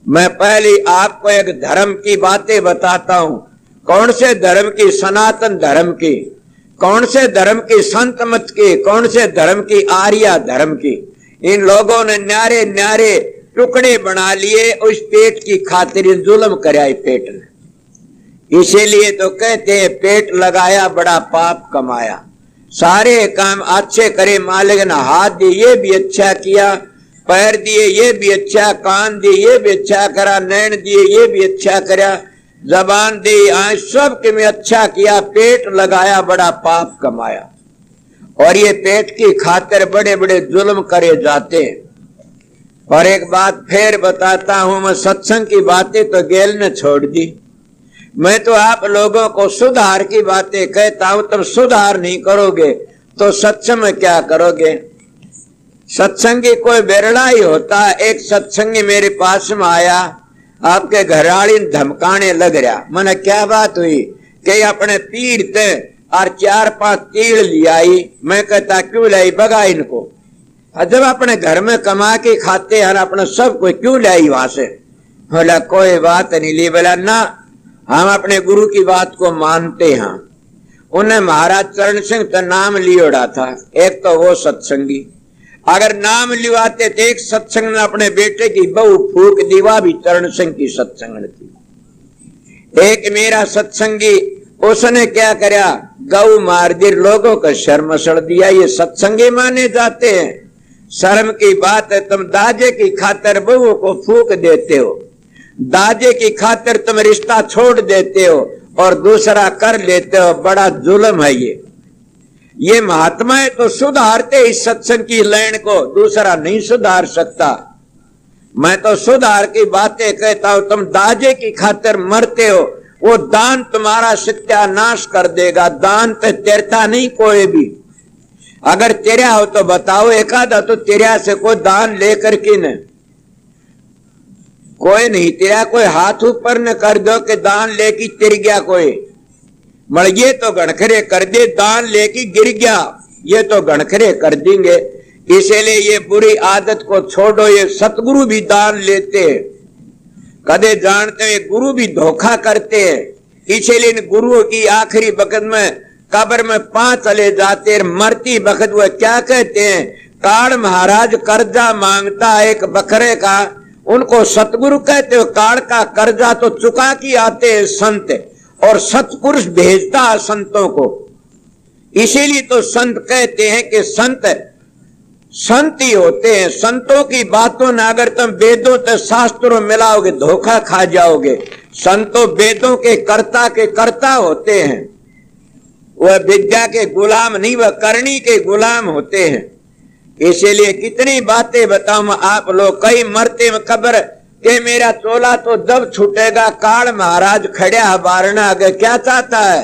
मैं पहले आपको एक धर्म की बातें बताता हूं। कौन से धर्म की? सनातन धर्म की। कौन से धर्म की? संत मत की। कौन से धर्म की? आर्य धर्म की। इन लोगों ने न्यारे न्यारे टुकड़े बना लिए उस पेट की खातिर, जुल्म कराई पेट ने। इसीलिए तो कहते हैं पेट लगाया बड़ा पाप कमाया। सारे काम अच्छे करे मालिक ने, हाथ दिए ये भी अच्छा किया, पैर दिए ये भी अच्छा, कान दिए ये भी अच्छा करा, नैन दिए ये भी अच्छा करा, जबान दी, आंख सब के में अच्छा किया, पेट लगाया बड़ा पाप कमाया। और ये पेट की खातिर बड़े बड़े जुल्म करे जाते हैं। और एक बात फिर बताता हूं, मैं सत्संग की बातें तो गेल ने छोड़ दी। मैं तो आप लोगों को सुधार की बातें कहता हूं। तुम सुधार नहीं करोगे तो सत्संग में क्या करोगे? सत्संगी कोई बेरड़ा ही होता। एक सत्संगी मेरे पास में आया, आपके घरवाली धमकाने लग रहा। मैंने क्या बात हुई? कि अपने पीर थे और 4-5 तीड़ लियाई। मैं कहता क्यों लाई? बगा इनको। जब अपने घर में कमा के खाते हैं अपने सब को क्यों लाई वहां से? बोला कोई बात नहीं ली। बोला ना, हम अपने गुरु की बात को मानते हैं। उन्हें महाराज चरण सिंह तो नाम लियोड़ा था। एक तो वो सत्संगी, अगर नाम लिवाते तो एक सत्संग ने अपने बेटे की बहू फूक दीवा भी चरण सिंह की सत्संग थी। एक मेरा सत्संगी, उसने क्या करा? गौ मार दी, लोगों का शर्म मसड़ दिया। ये सत्संगी माने जाते हैं? शर्म की बात है। तुम दाजे की खातिर बहू को फूक देते हो, दाजे की खातिर तुम रिश्ता छोड़ देते हो और दूसरा कर लेते हो। बड़ा जुल्म है ये महात्माएं तो सुधारते इस सत्संग की लैन को, दूसरा नहीं सुधार सकता। मैं तो सुधार की बातें कहता हूं। तुम दाजे की खातिर मरते हो, वो दान तुम्हारा सत्यानाश कर देगा। दान पे तेरता नहीं कोई भी। अगर तेरा हो तो बताओ एकादा, तो तेरा से कोई दान लेकर के न कोई नहीं। तेरा कोई हाथ ऊपर न कर दो कि दान लेके तिर गया कोई। मर ये तो गणखरे कर दे, दान लेके गिर गया, ये तो गणखरे कर देंगे। इसीलिए ये बुरी आदत को छोड़ो। ये सतगुरु भी दान लेते हैं, कदे जानते हैं गुरु भी धोखा करते हैं। इसीलिए इन गुरुओं की आखिरी वक्त में कब्र में 5 चले जाते हैं। मरती वक्त वो क्या कहते हैं? काल महाराज कर्जा मांगता एक बकरे का, उनको सतगुरु कहते हो। काल का कर्जा तो चुका के आते हैं संत, और सतपुरुष भेजता है संतों को। इसीलिए तो संत कहते हैं कि संत ही होते हैं। संतों की बातों ने अगर तुम वेदों से शास्त्रों मिलाओगे धोखा खा जाओगे। संतों वेदों के कर्ता होते हैं। वह विद्या के गुलाम नहीं, वह करनी के गुलाम होते हैं। इसीलिए कितनी बातें बताऊं मैं आप लोग। कई मरते में कब्र के मेरा चोला तो जब छूटेगा। काल महाराज खड़ा बारना आगे क्या चाहता है?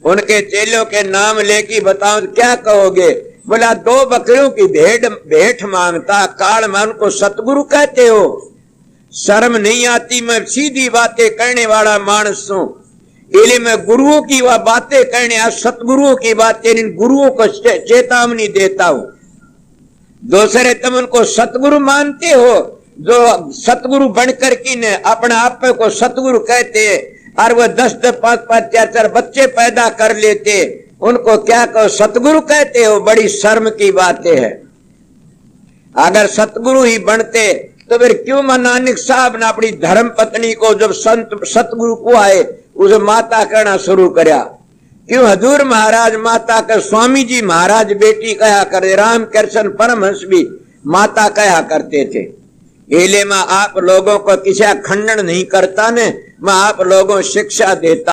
उनके चेलों के नाम लेके बताओ क्या कहोगे? बोला 2 बकरियों की भेंट मांगता। काल में उनको सतगुरु कहते हो? शर्म नहीं आती? मैं सीधी बातें करने वाला मानस हूं, इसलिए मैं गुरुओं की वह बातें करने, सतगुरुओं की बातें, इन गुरुओं को चेतावनी देता हूं। दूसरे तुम उनको सतगुरु मानते हो, जो सतगुरु बनकर की ने अपने आप को सतगुरु कहते, और वह 10-10, 5-5, 4-4 बच्चे पैदा कर लेते, उनको क्या कहो? सतगुरु कहते हो? बड़ी शर्म की बातें है। अगर सतगुरु ही बनते तो फिर क्यों नानक साहब ने अपनी धर्म पत्नी को जब संत सतगुरु को आए उसे माता कहना शुरू करया? क्यों हजूर महाराज माता का, स्वामी जी महाराज बेटी कहा करे, रामकृष्ण परमहंस भी माता कहा करते थे। इसलिए मैं आप लोगों को किसी खंडन नहीं करता ने, मैं आप लोगों शिक्षा देता।